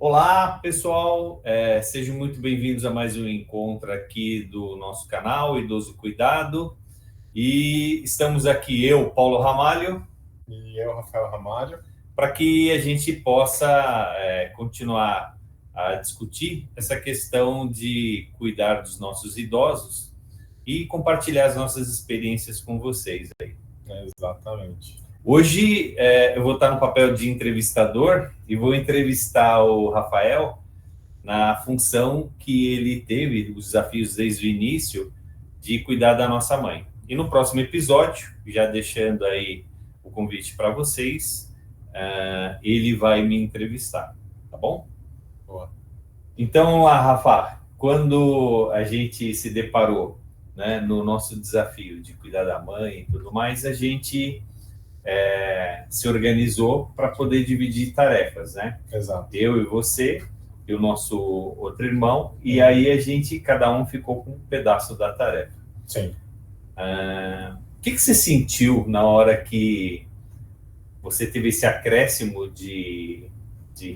Olá, pessoal, sejam muito bem-vindos a mais um encontro aqui do nosso canal Idoso Cuidado. E estamos aqui, eu, Paulo Ramalho, E eu, Rafael Ramalho. para que a gente possa continuar a discutir essa questão de cuidar dos nossos idosos e compartilhar as nossas experiências com vocês aí. Exatamente. Hoje eu vou estar no papel de entrevistador e vou entrevistar o Rafael na função que ele teve, os desafios desde o início, de cuidar da nossa mãe. E no próximo episódio, já deixando aí o convite para vocês, ele vai me entrevistar, tá bom? Boa. Então, lá, Rafa, quando a gente se deparou, né, no nosso desafio de cuidar da mãe e tudo mais, a gente se organizou para poder dividir tarefas, né? Exato. Eu e você e o nosso outro irmão, e aí a gente, cada um ficou com um pedaço da tarefa. Sim. O que você sentiu na hora que você teve esse acréscimo de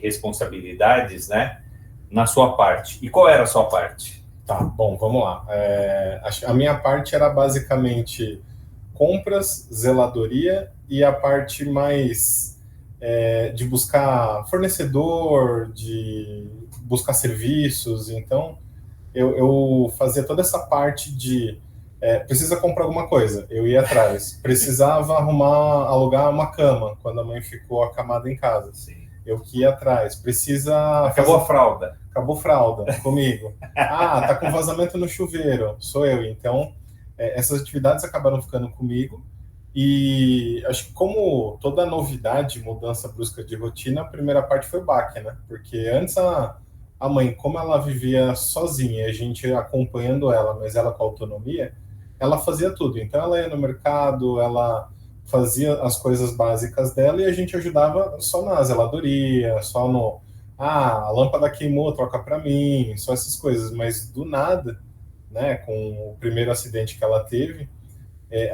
responsabilidades, né, na sua parte? E qual era a sua parte? Tá, bom, vamos lá. A minha parte era basicamente compras, zeladoria e a parte mais de buscar fornecedor, de buscar serviços. Então, eu fazia toda essa parte de precisa comprar alguma coisa, eu ia atrás. Precisava alugar uma cama, quando a mãe ficou acamada em casa. Sim. Eu que ia atrás. Acabou a fralda. Acabou fralda, comigo. Tá com vazamento no chuveiro, sou eu. Então, essas atividades acabaram ficando comigo. E acho que como toda novidade, mudança brusca de rotina, a primeira parte foi o baque, né? Porque antes a mãe, como ela vivia sozinha, a gente acompanhando ela, mas ela com autonomia, ela fazia tudo. Então ela ia no mercado, ela fazia as coisas básicas dela e a gente ajudava só na zeladoria, só no... a lâmpada queimou, troca para mim, só essas coisas. Mas do nada, né, com o primeiro acidente que ela teve,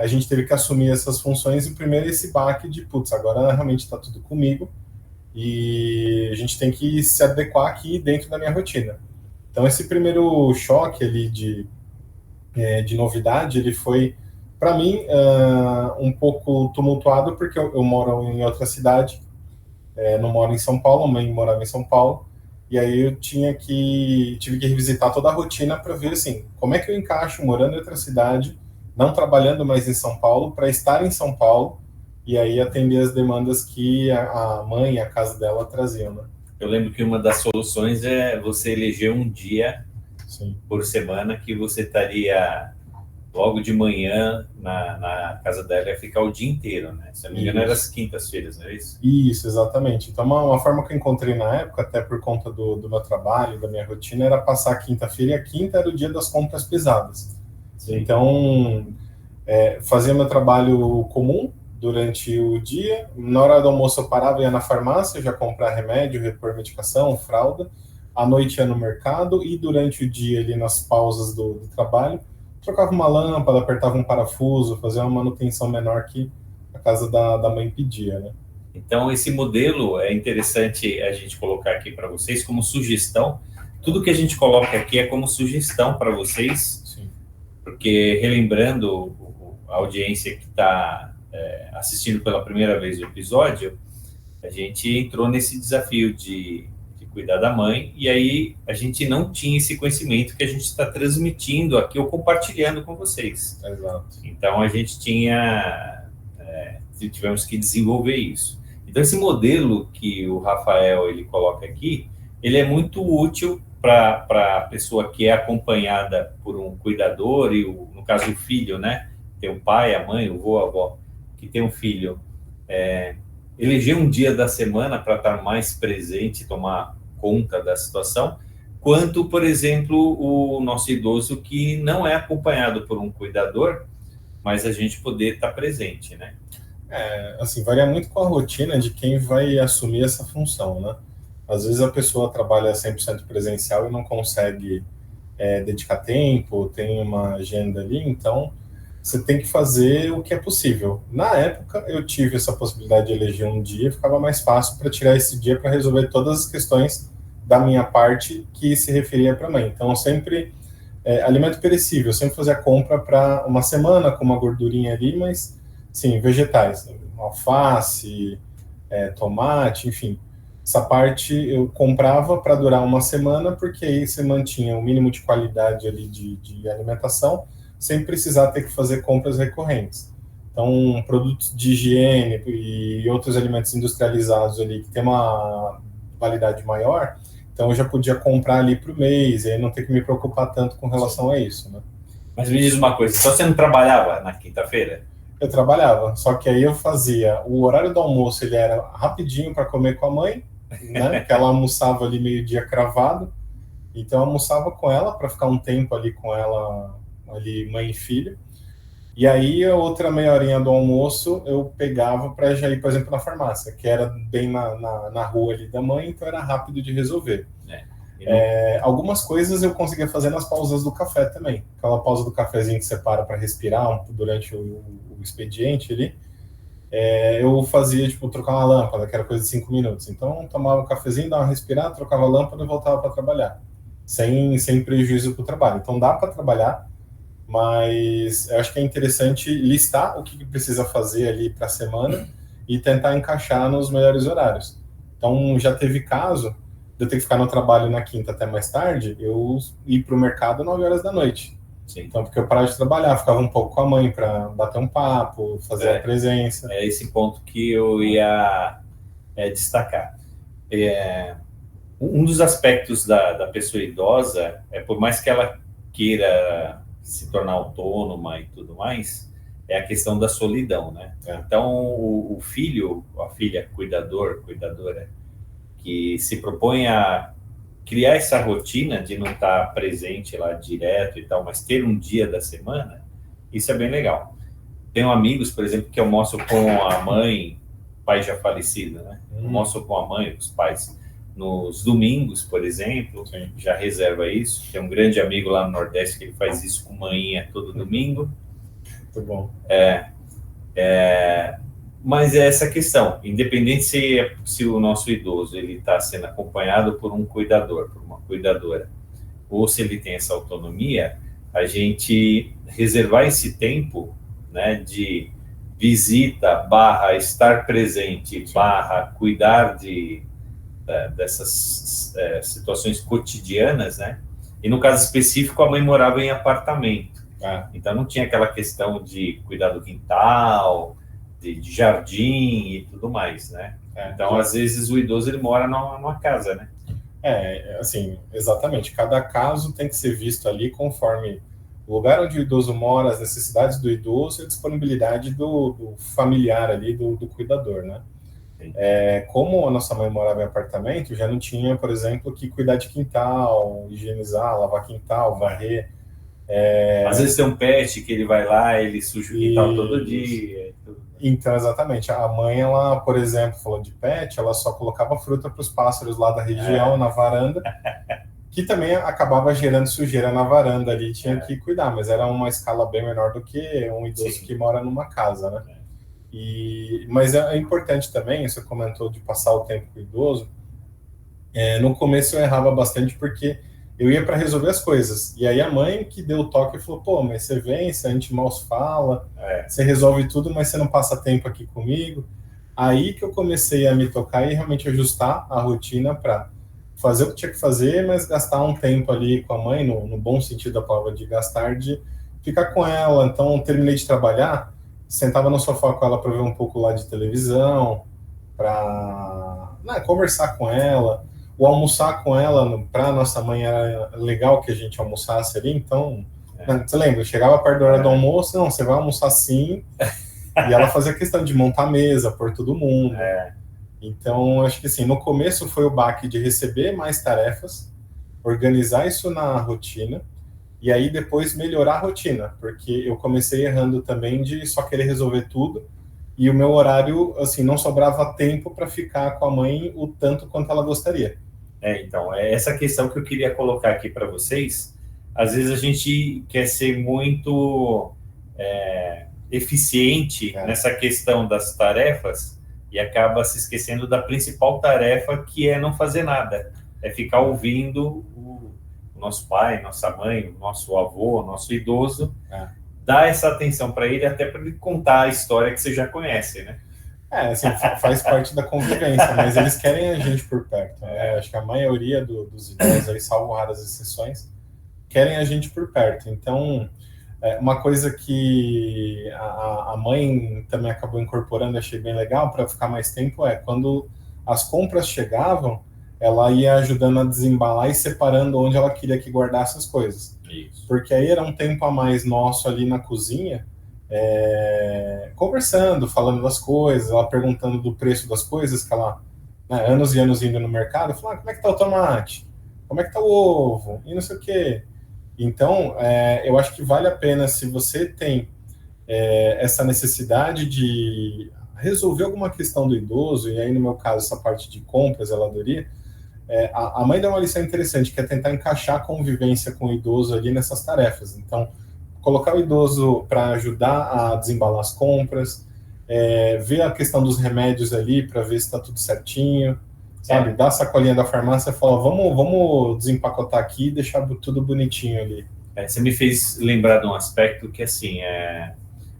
a gente teve que assumir essas funções e primeiro esse baque de, putz, agora realmente está tudo comigo e a gente tem que se adequar aqui dentro da minha rotina. Então esse primeiro choque ali de novidade, ele foi, para mim, um pouco tumultuado, porque eu moro em outra cidade, não moro em São Paulo, a mãe morava em São Paulo, e aí eu tive que revisitar toda a rotina para ver, assim, como é que eu encaixo morando em outra cidade, não trabalhando mais em São Paulo, para estar em São Paulo, e aí atender as demandas que a mãe e a casa dela traziam, né? Eu lembro que uma das soluções é você eleger um dia por semana que você estaria logo de manhã na casa dela, ia ficar o dia inteiro, né? Se não me engano, era as quintas-feiras, não é isso? Isso, exatamente. Então, uma forma que eu encontrei na época, até por conta do meu trabalho, da minha rotina, era passar a quinta-feira, e a quinta era o dia das compras pesadas. Sim. Então, fazia meu trabalho comum durante o dia, na hora do almoço eu parava e ia na farmácia, já comprar remédio, repor medicação, fralda, à noite ia no mercado, e durante o dia, ali nas pausas do trabalho, trocava uma lâmpada, apertava um parafuso, fazia uma manutenção menor que a casa da mãe pedia, né? Então, esse modelo é interessante a gente colocar aqui para vocês como sugestão. Tudo que a gente coloca aqui é como sugestão para vocês. Sim. Porque, relembrando a audiência que está assistindo pela primeira vez o episódio, a gente entrou nesse desafio de cuidar da mãe, e aí a gente não tinha esse conhecimento que a gente está transmitindo aqui ou compartilhando com vocês. Exato. Então, a gente tivemos que desenvolver isso. Então, esse modelo que o Rafael ele coloca aqui, ele é muito útil para a pessoa que é acompanhada por um cuidador, e no caso o filho, né? Tem o pai, a mãe, o avô, a avó, que tem um filho. Eleger um dia da semana para estar mais presente, tomar conta da situação, quanto, por exemplo, o nosso idoso que não é acompanhado por um cuidador, mas a gente poder estar presente, né? Assim, varia muito com a rotina de quem vai assumir essa função, né? Às vezes a pessoa trabalha 100% presencial e não consegue dedicar tempo, tem uma agenda ali, então você tem que fazer o que é possível. Na época, eu tive essa possibilidade de eleger um dia, ficava mais fácil para tirar esse dia para resolver todas as questões da minha parte que se referia para a mãe. Então, eu sempre, alimento perecível, eu sempre fazia compra para uma semana com uma gordurinha ali, mas, sim, vegetais, alface, tomate, enfim. Essa parte eu comprava para durar uma semana, porque aí você mantinha o mínimo de qualidade ali de alimentação, sem precisar ter que fazer compras recorrentes. Então, produtos de higiene e outros alimentos industrializados ali que tem uma validade maior, então eu já podia comprar ali para o mês, e aí não ter que me preocupar tanto com relação a isso, né? Mas me diz uma coisa, só você não trabalhava na quinta-feira? Eu trabalhava, só que aí eu fazia, o horário do almoço ele era rapidinho para comer com a mãe, né? Que ela almoçava ali meio-dia cravado, então eu almoçava com ela para ficar um tempo ali com ela, ali mãe e filho. E aí a outra meia horinha do almoço eu pegava para já ir, por exemplo, na farmácia, que era bem na rua ali da mãe, então era rápido de resolver. Algumas coisas eu conseguia fazer nas pausas do café também. Aquela pausa do cafezinho que você para respirar durante o expediente ali. Eu fazia, tipo, trocar uma lâmpada, que era coisa de 5 minutos. Então, tomava um cafezinho, dava uma respirada, trocava a lâmpada e voltava para trabalhar, sem prejuízo para o trabalho. Então, dá para trabalhar, mas eu acho que é interessante listar o que precisa fazer ali para a semana e tentar encaixar nos melhores horários. Então, já teve caso de eu ter que ficar no trabalho na quinta até mais tarde, eu ir para o mercado 9 horas da noite. Sim. Então, porque eu parava de trabalhar, ficava um pouco com a mãe para bater um papo, fazer a presença. É esse ponto que eu ia destacar. Um dos aspectos da pessoa idosa por mais que ela queira se tornar autônoma e tudo mais, é a questão da solidão, né? Então, o filho, a filha, cuidadora, que se propõe a criar essa rotina de não estar presente lá direto e tal, mas ter um dia da semana, isso é bem legal. Tenho amigos, por exemplo, que almoçam com a mãe, pai já falecido, né? Almoçam com a mãe, com os pais, nos domingos, por exemplo. Sim. Já reserva isso. Tem um grande amigo lá no Nordeste que ele faz isso com manhinha todo domingo. Muito bom. Mas é essa questão, independente se o nosso idoso ele está sendo acompanhado por um cuidador, por uma cuidadora, ou se ele tem essa autonomia, a gente reservar esse tempo, né, de visita / estar presente / cuidar dessas situações cotidianas, né? E no caso específico a mãe morava em apartamento, então não tinha aquela questão de cuidar do quintal, de jardim e tudo mais, né? Então, às vezes, o idoso ele mora numa casa, né? Assim, exatamente. Cada caso tem que ser visto ali conforme o lugar onde o idoso mora, as necessidades do idoso e a disponibilidade do familiar ali, do cuidador, né? Como a nossa mãe morava em apartamento, já não tinha, por exemplo, que cuidar de quintal, higienizar, lavar quintal, varrer. Às vezes tem um pet que ele vai lá, ele suja o quintal todo dia. Então, exatamente. A mãe, ela, por exemplo, falando de pet, ela só colocava fruta para os pássaros lá da região, na varanda, que também acabava gerando sujeira na varanda ali, tinha que cuidar, mas era uma escala bem menor do que um idoso que mora numa casa, né? Mas é importante também, você comentou de passar o tempo com o idoso, no começo eu errava bastante porque eu ia para resolver as coisas, e aí a mãe que deu o toque falou, pô, mas você vem, a gente mal se fala, você resolve tudo, mas você não passa tempo aqui comigo. Aí que eu comecei a me tocar e realmente ajustar a rotina para fazer o que tinha que fazer, mas gastar um tempo ali com a mãe, no bom sentido da palavra de gastar, de ficar com ela. Então, terminei de trabalhar, sentava no sofá com ela para ver um pouco lá de televisão, para conversar com ela, ou almoçar com ela. Para nossa mãe era legal que a gente almoçasse ali, então, você lembra, eu chegava perto da hora do almoço, não, você vai almoçar sim, e ela fazia questão de montar a mesa, por todo mundo. Então, acho que assim, no começo foi o baque de receber mais tarefas, organizar isso na rotina, e aí depois melhorar a rotina, porque eu comecei errando também de só querer resolver tudo, e o meu horário, assim, não sobrava tempo para ficar com a mãe o tanto quanto ela gostaria. Então, é essa questão que eu queria colocar aqui para vocês. Às vezes a gente quer ser muito eficiente nessa questão das tarefas e acaba se esquecendo da principal tarefa, que é não fazer nada. é ficar ouvindo o nosso pai, nossa mãe, o nosso avô, o nosso idoso, dar essa atenção para ele, até para ele contar a história que você já conhece, né? Assim, faz parte da convivência, mas eles querem a gente por perto, né? Acho que a maioria dos idosos, aí, salvo raras exceções, querem a gente por perto. Então, uma coisa que a mãe também acabou incorporando, achei bem legal, para ficar mais tempo, quando as compras chegavam, ela ia ajudando a desembalar e separando onde ela queria que guardasse as coisas. Isso. Porque aí era um tempo a mais nosso ali na cozinha, conversando, falando das coisas, ela perguntando do preço das coisas, que ela, né, anos e anos indo no mercado, falando, como é que tá o tomate? Como é que tá o ovo? E não sei o quê. Então, eu acho que vale a pena, se você tem essa necessidade de resolver alguma questão do idoso, e aí no meu caso essa parte de compras, zeladoria, a mãe dá uma lição interessante, que é tentar encaixar a convivência com o idoso ali nessas tarefas. Então, colocar o idoso para ajudar a desembalar as compras, ver a questão dos remédios ali para ver se está tudo certinho, sabe? Dar a sacolinha da farmácia e falar, vamos desempacotar aqui e deixar tudo bonitinho ali. Você me fez lembrar de um aspecto que, assim,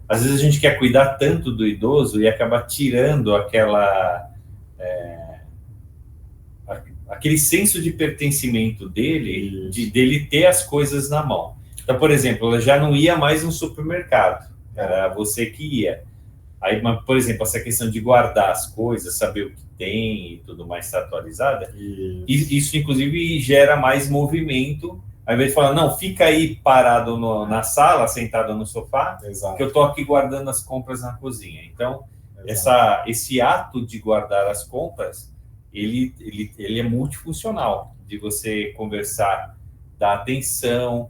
às vezes a gente quer cuidar tanto do idoso e acaba tirando aquele senso de pertencimento dele, dele ter as coisas na mão. Então, por exemplo, ela já não ia mais no supermercado, era você que ia. Aí, por exemplo, essa questão de guardar as coisas, saber o que tem e tudo mais, está atualizada, isso inclusive gera mais movimento, ao invés de falar, não, fica aí parado na sala, sentado no sofá, que eu estou aqui guardando as compras na cozinha. Então, esse ato de guardar as compras, ele é multifuncional, de você conversar, dar atenção,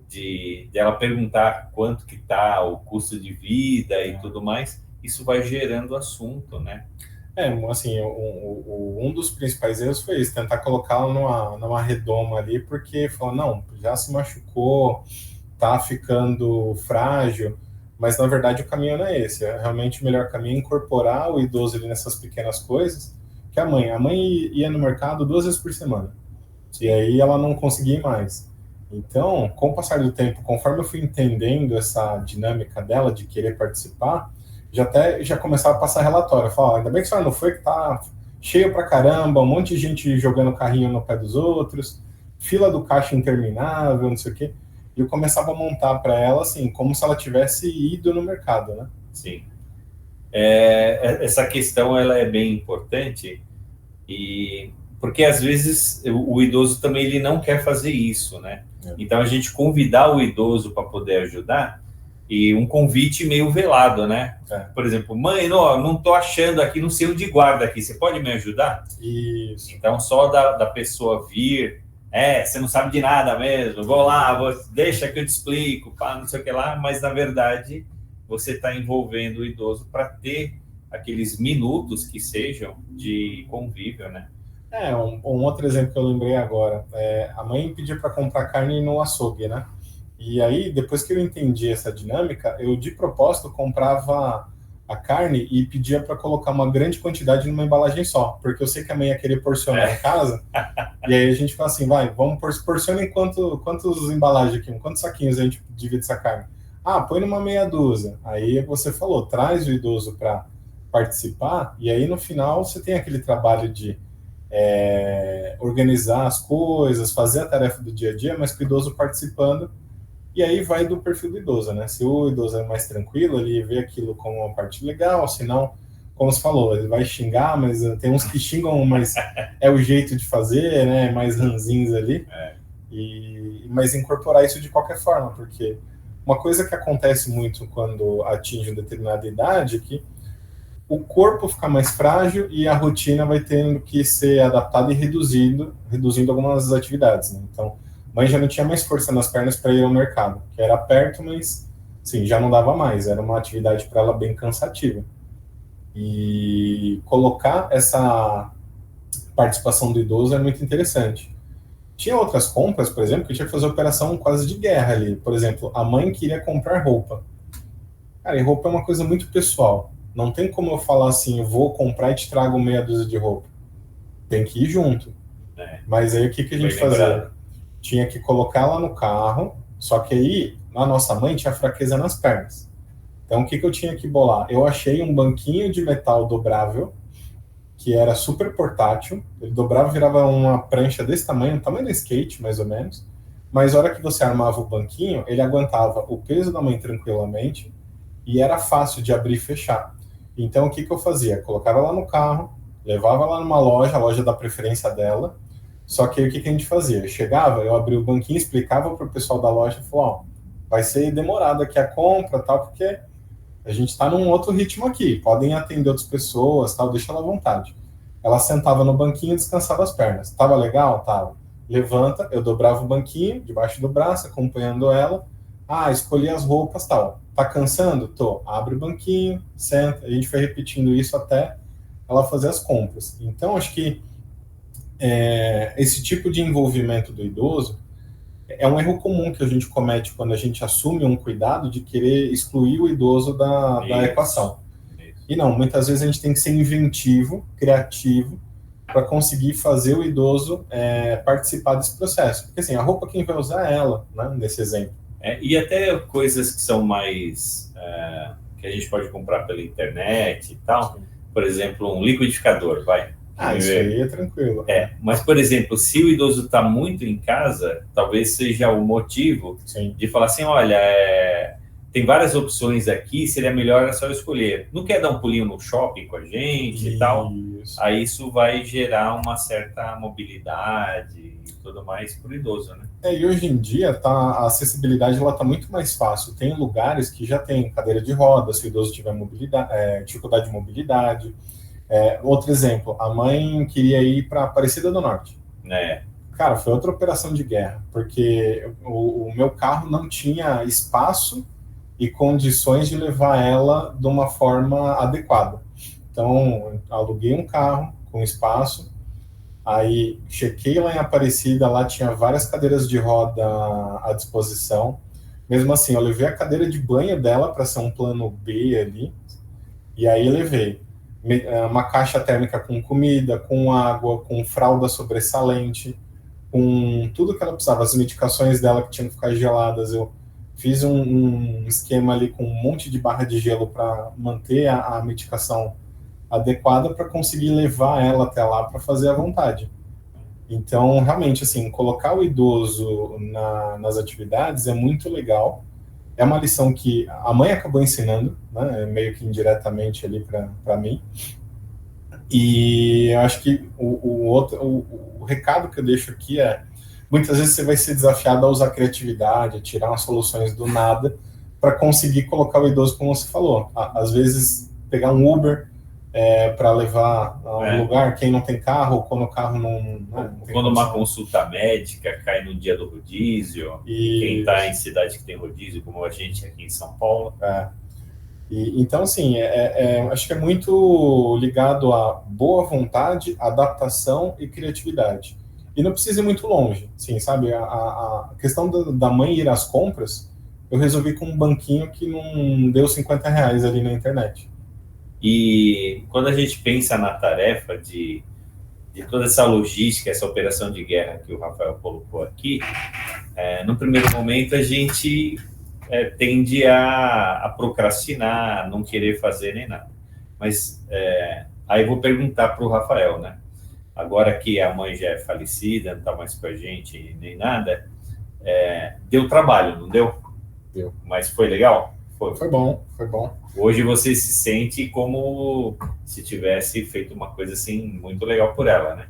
de ela perguntar quanto que está o custo de vida e tudo mais, isso vai gerando assunto, né? Assim, um dos principais erros foi isso, tentar colocá-la numa redoma ali, porque falou, não, já se machucou, tá ficando frágil, mas na verdade o caminho não é esse, realmente o melhor caminho é incorporar o idoso ali nessas pequenas coisas, que a mãe ia no mercado 2 vezes por semana, e aí ela não conseguia ir mais. Então, com o passar do tempo, conforme eu fui entendendo essa dinâmica dela de querer participar, já começava a passar relatório. Eu falava, ainda bem que a senhora não foi, que tá cheio pra caramba, um monte de gente jogando carrinho no pé dos outros, fila do caixa interminável, não sei o quê. E eu começava a montar para ela, assim, como se ela tivesse ido no mercado, né? Sim. Essa questão, ela é bem importante, porque às vezes o idoso também ele não quer fazer isso, né? Então a gente convidar o idoso para poder ajudar, e um convite meio velado, né? Por exemplo, mãe, não tô achando aqui, não sei onde guarda aqui, você pode me ajudar? Isso. Então só da pessoa vir, você não sabe de nada mesmo, vou lá, deixa que eu te explico, não sei o que lá, mas na verdade você está envolvendo o idoso para ter aqueles minutos que sejam de convívio, né? Um outro exemplo que eu lembrei agora, a mãe pedia para comprar carne no açougue, né? E aí, depois que eu entendi essa dinâmica, eu de propósito comprava a carne e pedia para colocar uma grande quantidade numa embalagem só, porque eu sei que a mãe ia querer porcionar em casa, e aí a gente fala assim, vamos porcionar em quantos embalagens aqui, quantos saquinhos a gente divide essa carne? Põe numa meia dúzia. Aí você falou, traz o idoso para participar, e aí no final você tem aquele trabalho de organizar as coisas, fazer a tarefa do dia a dia, mas com o idoso participando, e aí vai do perfil do idoso, né? Se o idoso é mais tranquilo, ele vê aquilo como uma parte legal, se não, como você falou, ele vai xingar, mas tem uns que xingam, mas é o jeito de fazer, né? Mais ranzinhos ali, mas incorporar isso de qualquer forma, porque uma coisa que acontece muito quando atinge uma determinada idade é que o corpo fica mais frágil e a rotina vai tendo que ser adaptada e reduzindo algumas atividades, né? Então, a mãe já não tinha mais força nas pernas para ir ao mercado, que era perto, mas sim, já não dava mais, era uma atividade para ela bem cansativa. E colocar essa participação do idoso é muito interessante. Tinha outras compras, por exemplo, que tinha que fazer operação quase de guerra ali. Por exemplo, a mãe queria comprar roupa. Cara, e roupa é uma coisa muito pessoal. Não tem como eu falar assim, eu vou comprar e te trago meia dúzia de roupa. Tem que ir junto. Mas aí o que a gente fazia? Tinha que colocar ela no carro, só que aí a nossa mãe tinha fraqueza nas pernas. Então o que eu tinha que bolar? Eu achei um banquinho de metal dobrável, que era super portátil. Ele dobrava e virava uma prancha desse tamanho, o tamanho do skate, mais ou menos. Mas a hora que você armava o banquinho, ele aguentava o peso da mãe tranquilamente e era fácil de abrir e fechar. Então, o que eu fazia? Colocava ela no carro, levava lá numa loja, a loja da preferência dela. Só que aí, o que a gente fazia? Eu chegava, eu abria o banquinho, explicava para o pessoal da loja e falava, ó, vai ser demorado aqui a compra, tal, porque a gente está num outro ritmo aqui, podem atender outras pessoas, tal, deixa ela à vontade. Ela sentava no banquinho e descansava as pernas. Tava legal? Tava. Levanta, eu dobrava o banquinho debaixo do braço, acompanhando ela. Ah, escolhi as roupas, tal. Tá cansando? Tô. Abre o banquinho, senta. A gente foi repetindo isso até ela fazer as compras. Então, acho que esse tipo de envolvimento do idoso é um erro comum que a gente comete quando a gente assume um cuidado de querer excluir o idoso da equação. E não, muitas vezes a gente tem que ser inventivo, criativo, para conseguir fazer o idoso participar desse processo. Porque assim, a roupa quem vai usar é ela, né, nesse exemplo. E até coisas que são mais... que a gente pode comprar pela internet e tal. Por exemplo, um liquidificador, vai. Isso aí é tranquilo. Mas, por exemplo, se o idoso está muito em casa, talvez seja o motivo de falar assim, olha, tem várias opções aqui, seria melhor só escolher. Não quer dar um pulinho no shopping com a gente e tal? Aí isso vai gerar uma certa mobilidade e tudo mais para o idoso, né? E hoje em dia a acessibilidade está muito mais fácil. Tem lugares que já tem cadeira de rodas, se o idoso tiver dificuldade de mobilidade. Outro exemplo, a mãe queria ir para Aparecida do Norte. Cara, foi outra operação de guerra, porque o meu carro não tinha espaço e condições de levar ela de uma forma adequada. Então, aluguei um carro com espaço, aí chequei lá em Aparecida, lá tinha várias cadeiras de roda à disposição. Mesmo assim, eu levei a cadeira de banho dela para ser um plano B ali, e aí levei uma caixa térmica com comida, com água, com fralda sobressalente, com tudo que ela precisava, as medicações dela que tinham que ficar geladas. Eu fiz um esquema ali com um monte de barra de gelo para manter a medicação adequada para conseguir levar ela até lá para fazer à vontade. Então, realmente, assim, colocar o idoso nas atividades é muito legal. É uma lição que a mãe acabou ensinando, né, meio que indiretamente ali para mim. E eu acho que o recado que eu deixo aqui muitas vezes você vai ser desafiado a usar criatividade, a tirar umas soluções do nada para conseguir colocar o idoso, como você falou. Às vezes, pegar um Uber para levar a um lugar, quem não tem carro, ou quando o carro não tem quando uma consulta médica cai no dia do rodízio, quem está em cidade que tem rodízio, como a gente aqui em São Paulo. Então, assim, acho que é muito ligado a boa vontade, adaptação e criatividade. E não precisa ir muito longe, sim, sabe? A questão da mãe ir às compras, eu resolvi com um banquinho que não deu R$50 ali na internet. E quando a gente pensa na tarefa de toda essa logística, essa operação de guerra que o Rafael colocou aqui, no primeiro momento a gente tende a procrastinar, não querer fazer nem nada. Mas aí eu vou perguntar para o Rafael, né? Agora que a mãe já é falecida, não está mais com a gente nem nada, deu trabalho, não deu? Deu. Mas foi legal? Foi bom, foi bom. Hoje você se sente como se tivesse feito uma coisa assim muito legal por ela, né?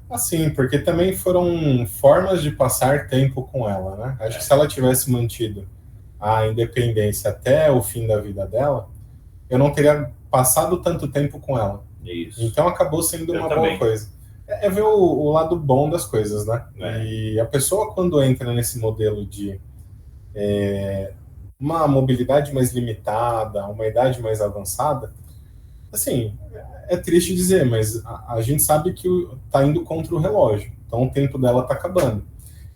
Assim, porque também foram formas de passar tempo com ela, né? Acho que se ela tivesse mantido a independência até o fim da vida dela, eu não teria passado tanto tempo com ela. Isso. Então acabou sendo uma boa coisa. Ver o lado bom das coisas, né? E a pessoa, quando entra nesse modelo de uma mobilidade mais limitada, uma idade mais avançada, assim, é triste dizer, mas a gente sabe que está indo contra o relógio, então o tempo dela está acabando.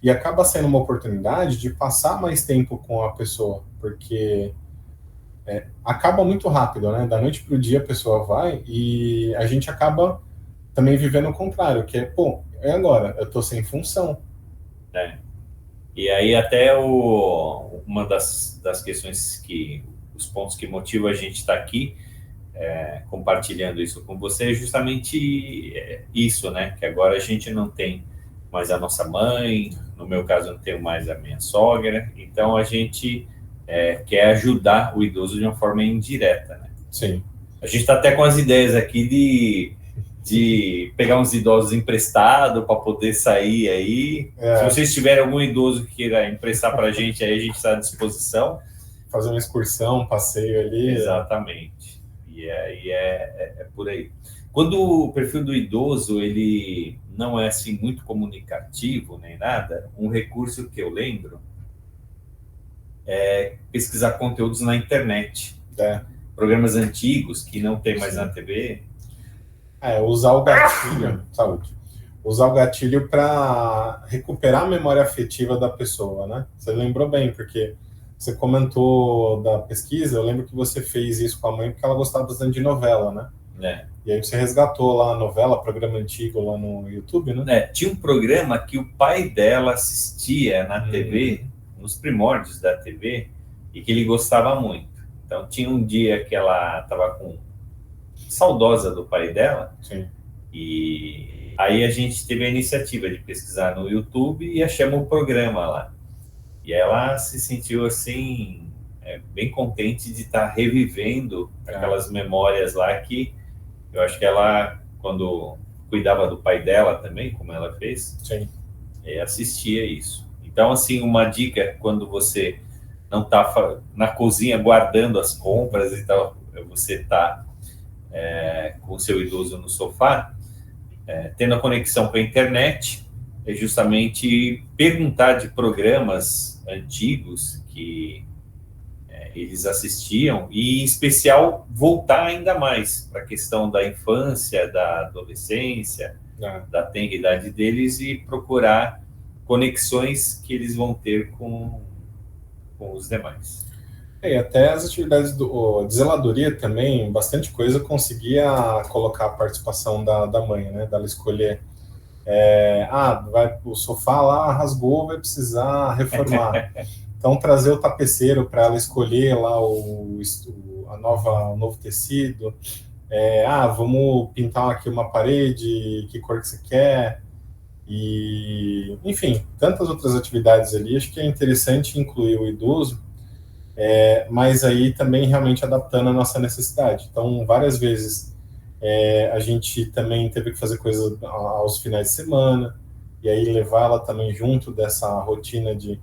E acaba sendo uma oportunidade de passar mais tempo com a pessoa, porque acaba muito rápido, né? Da noite para o dia a pessoa vai e a gente acaba também vivendo o contrário, que é, pô, é agora, eu tô sem função. né? E aí até uma das questões os pontos que motivam a gente estar aqui, compartilhando isso com você, é justamente isso, né? Que agora a gente não tem mais a nossa mãe, no meu caso eu não tenho mais a minha sogra, então a gente quer ajudar o idoso de uma forma indireta, né? Sim. A gente está até com as ideias aqui de pegar uns idosos emprestados para poder sair aí. Se vocês tiverem algum idoso que queira emprestar para a gente, aí a gente está à disposição. Fazer uma excursão, um passeio ali. Exatamente. E aí é por aí. Quando o perfil do idoso ele não é assim muito comunicativo nem nada, um recurso que eu lembro é pesquisar conteúdos na internet. Programas antigos que não tem mais na TV. Usar o gatilho, saúde. Usar o gatilho para recuperar a memória afetiva da pessoa, né? Você lembrou bem, porque você comentou da pesquisa, eu lembro que você fez isso com a mãe porque ela gostava bastante de novela, né? E aí você resgatou lá a novela, programa antigo lá no YouTube, né? Tinha um programa que o pai dela assistia na TV, nos primórdios da TV, e que ele gostava muito. Então tinha um dia que ela estava saudosa do pai dela. Sim. E aí a gente teve a iniciativa de pesquisar no YouTube e achamos o programa lá. E ela se sentiu assim, bem contente de estar revivendo aquelas memórias lá que eu acho que ela, quando cuidava do pai dela também, como ela fez, sim, assistia isso. Então, assim, uma dica, quando você não está na cozinha guardando as compras e tal, você está com o seu idoso no sofá, tendo a conexão com a internet, é justamente perguntar de programas antigos que eles assistiam e, em especial, voltar ainda mais para a questão da infância, da adolescência, da tenridade deles e procurar conexões que eles vão ter com os demais. E até as atividades de zeladoria também, bastante coisa conseguia colocar a participação da mãe, né? Dela escolher. O sofá lá rasgou, vai precisar reformar. Então, trazer o tapeceiro para ela escolher lá o novo tecido. Vamos pintar aqui uma parede, que cor que você quer. E, enfim, tantas outras atividades ali. Acho que é interessante incluir o idoso, mas aí também realmente adaptando a nossa necessidade. Então, várias vezes a gente também teve que fazer coisas aos finais de semana, e aí levar ela também junto dessa rotina de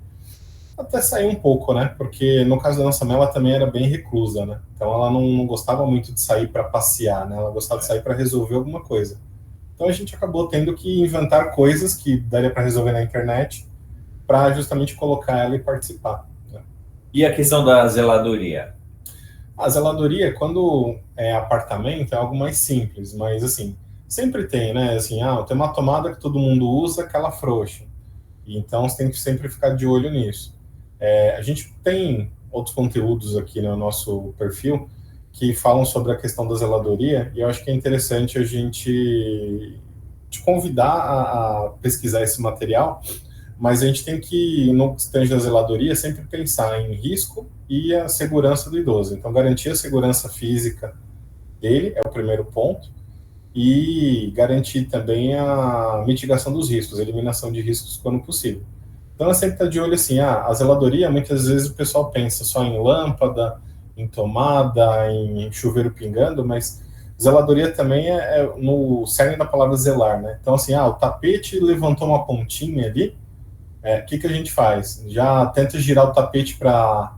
até sair um pouco, né? Porque no caso da nossa mãe, ela também era bem reclusa, né? Então ela não gostava muito de sair para passear, né? Ela gostava de sair para resolver alguma coisa. Então a gente acabou tendo que inventar coisas que daria para resolver na internet para justamente colocar ela e participar. Né? E a questão da zeladoria? A zeladoria, quando é apartamento, é algo mais simples, mas assim, sempre tem, né? Assim, tem uma tomada que todo mundo usa, aquela frouxa. Então você tem que sempre ficar de olho nisso. A gente tem outros conteúdos aqui no nosso perfil que falam sobre a questão da zeladoria, e eu acho que é interessante a gente te convidar a pesquisar esse material, mas a gente tem que, no stand da zeladoria, sempre pensar em risco e a segurança do idoso. Então, garantir a segurança física dele é o primeiro ponto, e garantir também a mitigação dos riscos, a eliminação de riscos quando possível. Então, ela sempre está de olho assim, a zeladoria, muitas vezes o pessoal pensa só em lâmpada, em tomada, em chuveiro pingando, mas zeladoria também é no cerne da palavra zelar, né? Então, assim, o tapete levantou uma pontinha ali, o que a gente faz? Já tenta girar o tapete para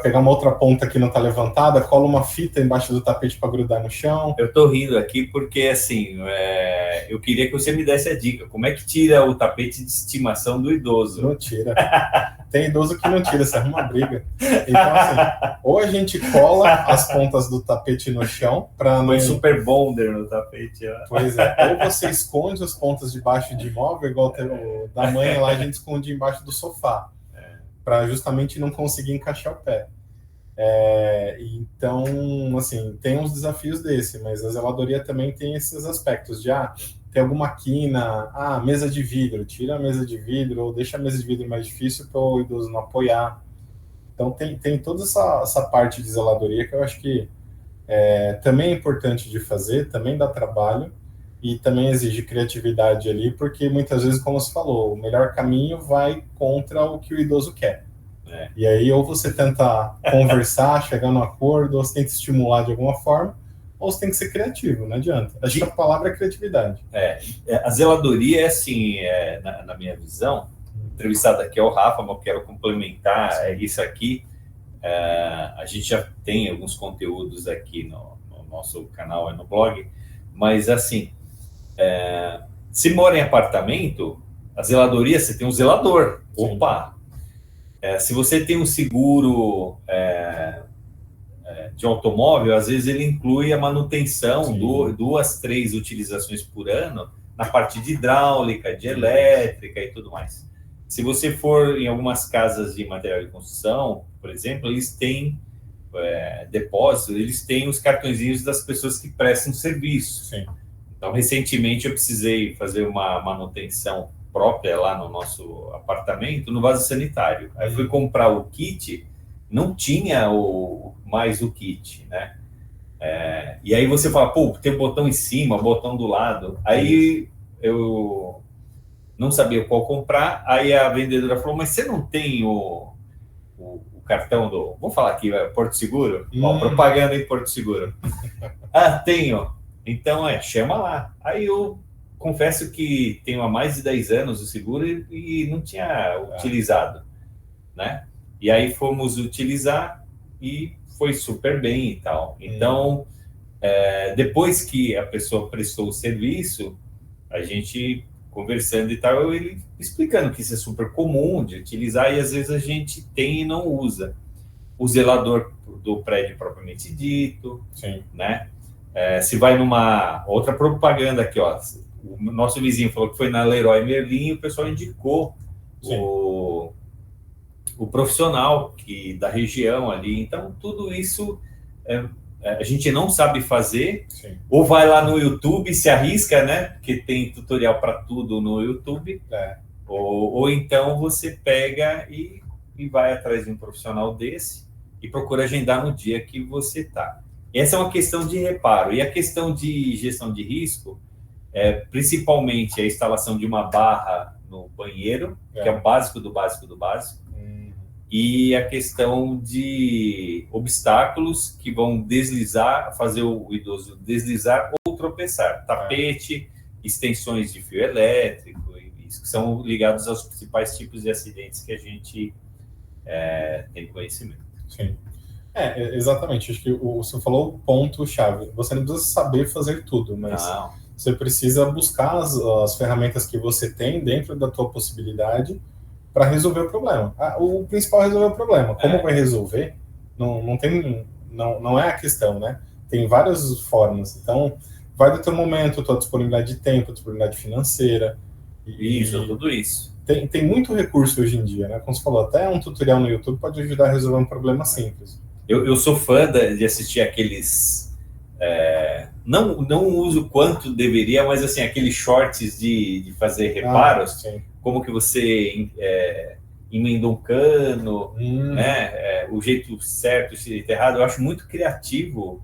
pegar uma outra ponta que não está levantada, cola uma fita embaixo do tapete para grudar no chão. Eu estou rindo aqui porque, assim, eu queria que você me desse a dica. Como é que tira o tapete de estimação do idoso? Não tira. Tem idoso que não tira, você arruma briga. Então, assim, ou a gente cola as pontas do tapete no chão para não... Põe super bonder no tapete. Pois é. Ou você esconde as pontas debaixo de imóvel, igual o da mãe lá, a gente esconde embaixo do sofá. Para justamente não conseguir encaixar o pé. Então, assim, tem uns desafios desse, mas a zeladoria também tem esses aspectos de, tem alguma quina, mesa de vidro, tira a mesa de vidro, ou deixa a mesa de vidro mais difícil para o idoso não apoiar. Então, tem toda essa parte de zeladoria que eu acho que também é importante de fazer, também dá trabalho, e também exige criatividade ali, porque muitas vezes, como você falou, o melhor caminho vai contra o que o idoso quer. E aí, ou você tenta conversar, chegar num acordo, ou você tem que estimular de alguma forma, ou você tem que ser criativo, não adianta. Acho que a palavra é criatividade. A zeladoria é assim, na minha visão, entrevistado aqui é o Rafa, mas eu quero complementar isso aqui. A gente já tem alguns conteúdos aqui no nosso canal, no blog, mas assim, se mora em apartamento, a zeladoria, você tem um zelador. Sim. Opa! Se você tem um seguro de automóvel, às vezes ele inclui a manutenção, 2, 3 utilizações por ano, na parte de hidráulica, de elétrica e tudo mais. Se você for em algumas casas de material de construção, por exemplo, eles têm depósito, eles têm os cartõezinhos das pessoas que prestam serviço. Sim. Então, recentemente eu precisei fazer uma manutenção própria lá no nosso apartamento, no vaso sanitário. Aí fui comprar o kit, não tinha mais o kit, né? E aí você fala, tem um botão em cima, botão do lado. Aí eu não sabia qual comprar, aí a vendedora falou, mas você não tem o cartão do... Vou falar aqui, Porto Seguro? Propaganda em Porto Seguro. Tenho. Então, chama lá. Aí eu confesso que tenho há mais de 10 anos o seguro e não tinha utilizado, né? E aí fomos utilizar e foi super bem e tal. Então, depois que a pessoa prestou o serviço, a gente conversando e tal, ele explicando que isso é super comum de utilizar e às vezes a gente tem e não usa. O zelador do prédio propriamente dito, Sim. né? Se vai numa outra propaganda aqui, ó, o nosso vizinho falou que foi na Leroy Merlin e o pessoal indicou o profissional da região ali. Então, tudo isso a gente não sabe fazer. Sim. Ou vai lá no YouTube, se arrisca, né? Porque tem tutorial para tudo no YouTube. Ou então você pega e vai atrás de um profissional desse e procura agendar no dia que você está. Essa é uma questão de reparo. E a questão de gestão de risco, principalmente a instalação de uma barra no banheiro, que é o básico do básico do básico, e a questão de obstáculos que vão deslizar, fazer o idoso deslizar ou tropeçar. Tapete, extensões de fio elétrico, isso que são ligados aos principais tipos de acidentes que a gente tem conhecimento. Sim. Exatamente. Acho que você falou o ponto-chave. Você não precisa saber fazer tudo, mas você precisa buscar as ferramentas que você tem dentro da tua possibilidade para resolver o problema. O principal é resolver o problema. Como vai resolver? Não é a questão, né? Tem várias formas. Então, vai do teu momento, tua disponibilidade de tempo, disponibilidade financeira. Tudo isso. Tem muito recurso hoje em dia, né? Como você falou, até um tutorial no YouTube pode ajudar a resolver um problema simples. Eu sou fã de assistir aqueles... não uso quanto deveria, mas assim, aqueles shorts de fazer reparos, como que você emenda um cano, né? O jeito certo, o jeito errado. Eu acho muito criativo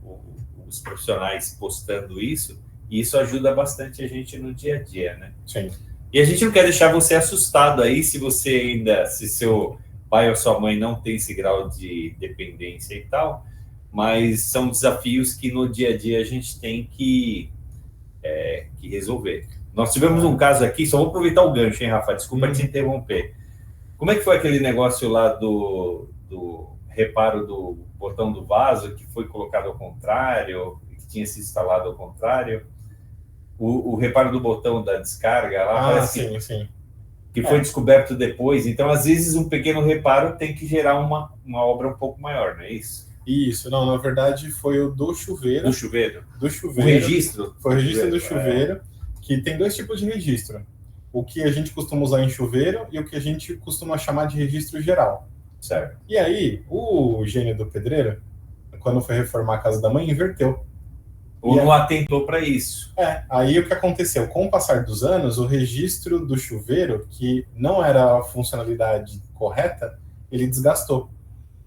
os profissionais postando isso, e isso ajuda bastante a gente no dia a dia, né? Sim. E a gente não quer deixar você assustado aí se seu pai ou sua mãe não tem esse grau de dependência e tal, mas são desafios que no dia a dia a gente tem que resolver. Nós tivemos um caso aqui, só vou aproveitar o gancho, hein, Rafa? Desculpa te interromper. Como é que foi aquele negócio lá do reparo do botão do vaso que foi colocado ao contrário, que tinha se instalado ao contrário? O reparo do botão da descarga lá, parece que foi descoberto depois. Então, às vezes, um pequeno reparo tem que gerar uma obra um pouco maior, não é isso? Isso, não, na verdade foi o do chuveiro. Do chuveiro? Do chuveiro. O registro? Foi o registro do chuveiro, que tem 2 tipos de registro. O que a gente costuma usar em chuveiro e o que a gente costuma chamar de registro geral. Certo. E aí, o gênio do pedreiro, quando foi reformar a casa da mãe, inverteu. Ou não atentou para isso. Aí o que aconteceu? Com o passar dos anos, o registro do chuveiro, que não era a funcionalidade correta, ele desgastou.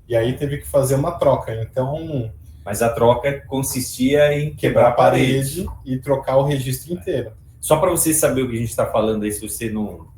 E aí teve que fazer uma troca. Então, mas a troca consistia em quebrar a parede e trocar o registro inteiro. Só para você saber o que a gente está falando aí, se você não...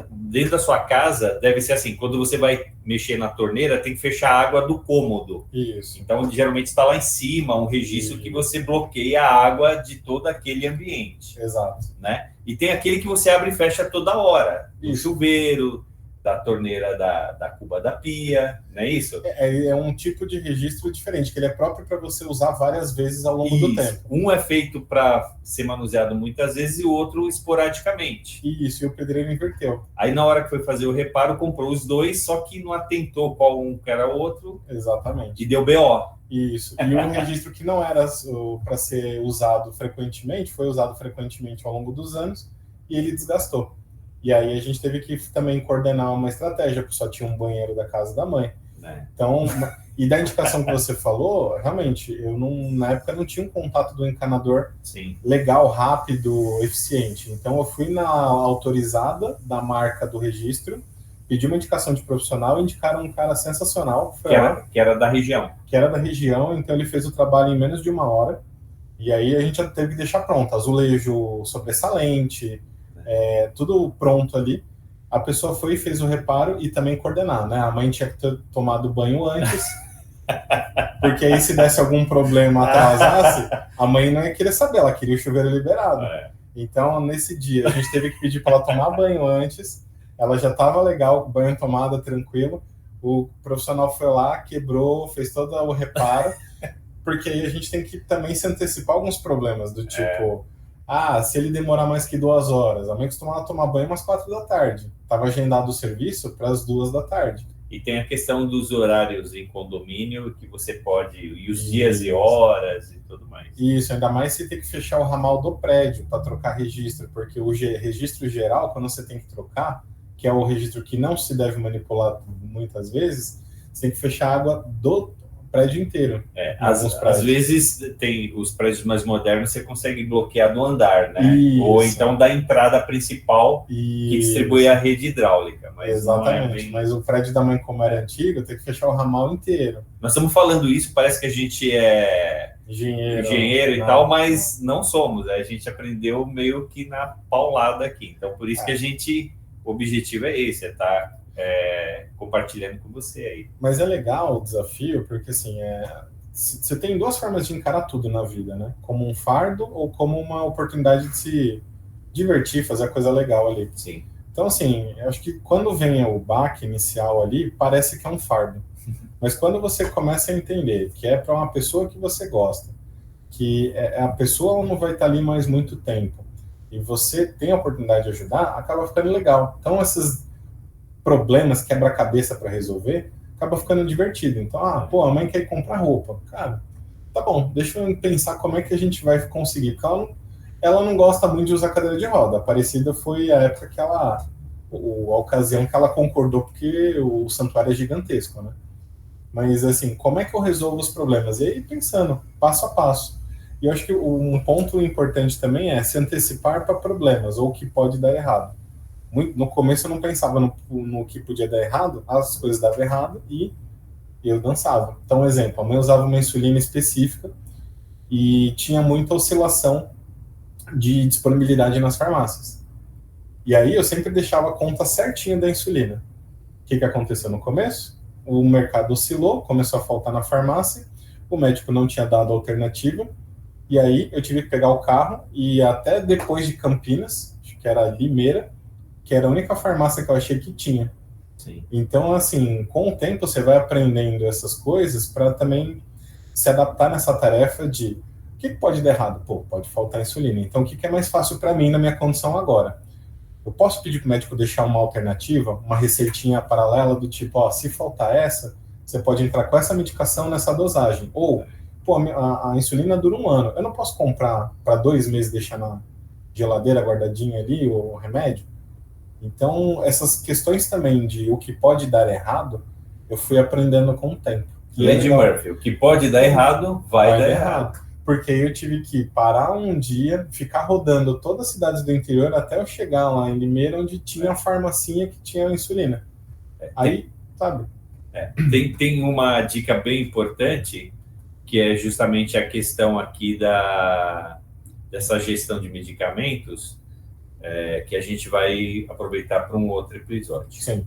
Dentro da sua casa, deve ser assim, quando você vai mexer na torneira, tem que fechar a água do cômodo. Isso. Então, geralmente está lá em cima, um registro que você bloqueia a água de todo aquele ambiente. Exato. Né? E tem aquele que você abre e fecha toda hora. Do Isso. chuveiro, da torneira da cuba da pia, não é isso? É um tipo de registro diferente, que ele é próprio para você usar várias vezes ao longo do tempo. Um é feito para ser manuseado muitas vezes e o outro esporadicamente. Isso, e o pedreiro inverteu. Aí na hora que foi fazer o reparo, comprou os dois, só que não atentou qual um que era o outro. Exatamente. E deu BO. Isso. E um registro que não era para ser usado frequentemente, foi usado frequentemente ao longo dos anos, e ele desgastou. E aí a gente teve que também coordenar uma estratégia, porque só tinha um banheiro da casa da mãe. Então, e da indicação que você falou, realmente, eu na época não tinha um contato do encanador legal, rápido, eficiente. Então eu fui na autorizada da marca do registro, pedi uma indicação de profissional e indicaram um cara sensacional. Que era da região. Que era da região, então ele fez o trabalho em menos de 1 hora. E aí a gente já teve que deixar pronto, azulejo sobressalente, tudo pronto ali. A pessoa foi e fez o reparo e também coordenar, né? A mãe tinha que ter tomado banho antes, porque aí se desse algum problema, atrasasse, a mãe não ia querer saber, ela queria o chuveiro liberado. Então, nesse dia, a gente teve que pedir para ela tomar banho antes, ela já estava legal, banho tomada, tranquilo. O profissional foi lá, quebrou, fez todo o reparo, porque aí a gente tem que também se antecipar alguns problemas, do tipo... se ele demorar mais que 2 horas, a mãe costumava tomar banho umas 4 da tarde. Estava agendado o serviço para as 2 da tarde. E tem a questão dos horários em condomínio, que você pode... E os dias e horas e tudo mais. Isso, ainda mais se tem que fechar o ramal do prédio para trocar registro, porque o registro geral, quando você tem que trocar, que é o registro que não se deve manipular muitas vezes, você tem que fechar a água do prédio inteiro. Às vezes tem os prédios mais modernos, você consegue bloquear do andar, né? Isso. Ou então da entrada principal que distribui a rede hidráulica. Mas exatamente, mas o prédio da mãe, como era antigo, tem que fechar o ramal inteiro. Nós estamos falando isso, parece que a gente é engenheiro e tal, mas não somos. A gente aprendeu meio que na paulada aqui. Então, por isso que o objetivo é esse, estar compartilhando com você aí. Mas é legal o desafio, porque assim, você tem 2 formas de encarar tudo na vida, né? Como um fardo ou como uma oportunidade de se divertir, fazer a coisa legal ali. Sim. Então, assim, eu acho que quando vem o baque inicial ali, parece que é um fardo. Mas quando você começa a entender que é para uma pessoa que você gosta, que a pessoa não vai estar ali mais muito tempo, e você tem a oportunidade de ajudar, acaba ficando legal. Então, esses problemas, quebra-cabeça para resolver, acaba ficando divertido. Então, a mãe quer comprar roupa. Cara, tá bom, deixa eu pensar como é que a gente vai conseguir. Porque ela não gosta muito de usar cadeira de roda. A Aparecida foi a época que a ocasião que ela concordou, porque o santuário é gigantesco, né? Mas, assim, como é que eu resolvo os problemas? E aí, pensando, passo a passo. E eu acho que um ponto importante também é se antecipar para problemas, ou o que pode dar errado. No começo eu não pensava no que podia dar errado, as coisas davam errado e eu dançava. Então, um exemplo, a mãe usava uma insulina específica e tinha muita oscilação de disponibilidade nas farmácias. E aí eu sempre deixava a conta certinha da insulina. O que aconteceu no começo? O mercado oscilou, começou a faltar na farmácia, o médico não tinha dado alternativa, e aí eu tive que pegar o carro e ir até depois de Campinas, acho que era Limeira, que era a única farmácia que eu achei que tinha. Sim. Então, assim, com o tempo você vai aprendendo essas coisas para também se adaptar nessa tarefa de o que pode dar errado? Pode faltar insulina. Então, o que é mais fácil para mim na minha condição agora? Eu posso pedir para o médico deixar uma alternativa, uma receitinha paralela do tipo, se faltar essa, você pode entrar com essa medicação nessa dosagem. Ou, a insulina dura 1 ano. Eu não posso comprar para 2 meses e deixar na geladeira guardadinha ali o remédio? Então, essas questões também de o que pode dar errado, eu fui aprendendo com o tempo. Lei de Murphy, o que pode dar errado, vai dar errado. Porque eu tive que parar um dia, ficar rodando todas as cidades do interior até eu chegar lá em Limeira, onde tinha a farmacinha que tinha insulina. Aí, sabe? Tem uma dica bem importante, que é justamente a questão aqui dessa gestão de medicamentos, que a gente vai aproveitar para um outro episódio. Sim.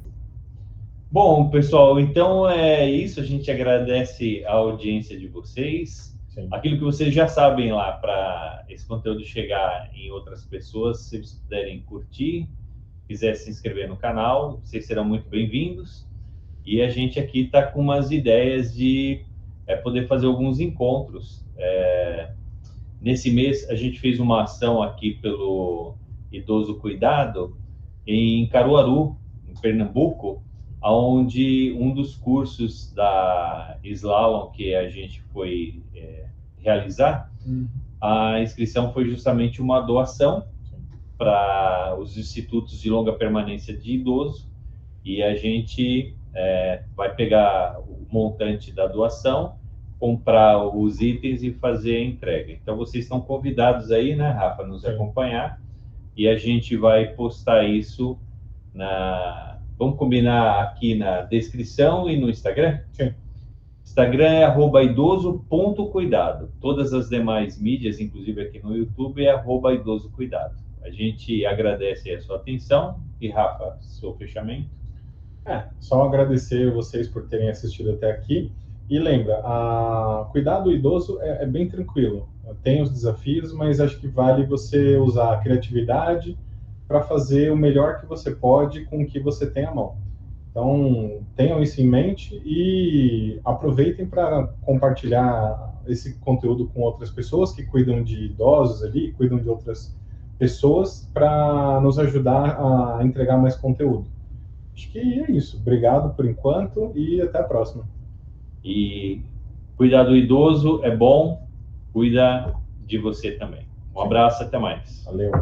Bom, pessoal, então é isso. A gente agradece a audiência de vocês. Sim. Aquilo que vocês já sabem lá, para esse conteúdo chegar em outras pessoas, se vocês puderem curtir, quiser se inscrever no canal, vocês serão muito bem-vindos. E a gente aqui está com umas ideias de poder fazer alguns encontros. Nesse mês, a gente fez uma ação aqui pelo Idoso Cuidado em Caruaru, em Pernambuco, onde um dos cursos da Slalom que a gente foi realizar, a inscrição foi justamente uma doação para os institutos de longa permanência de idoso, e a gente vai pegar o montante da doação, comprar os itens e fazer a entrega. Então, vocês estão convidados aí, né, Rafa, nos acompanhar, e a gente vai postar isso Vamos combinar aqui na descrição e no Instagram? Sim. Instagram é @idoso.cuidado. Todas as demais mídias, inclusive aqui no YouTube, é @idosocuidado. A gente agradece a sua atenção. E, Rafa, seu fechamento? Só agradecer vocês por terem assistido até aqui. E lembra, cuidar do idoso é bem tranquilo. Tem os desafios, mas acho que vale você usar a criatividade para fazer o melhor que você pode com o que você tem à mão. Então, tenham isso em mente e aproveitem para compartilhar esse conteúdo com outras pessoas que cuidam de idosos ali, cuidam de outras pessoas, para nos ajudar a entregar mais conteúdo. Acho que é isso. Obrigado por enquanto e até a próxima. E cuidar do idoso é bom, cuida de você também. Um abraço, até mais. Valeu.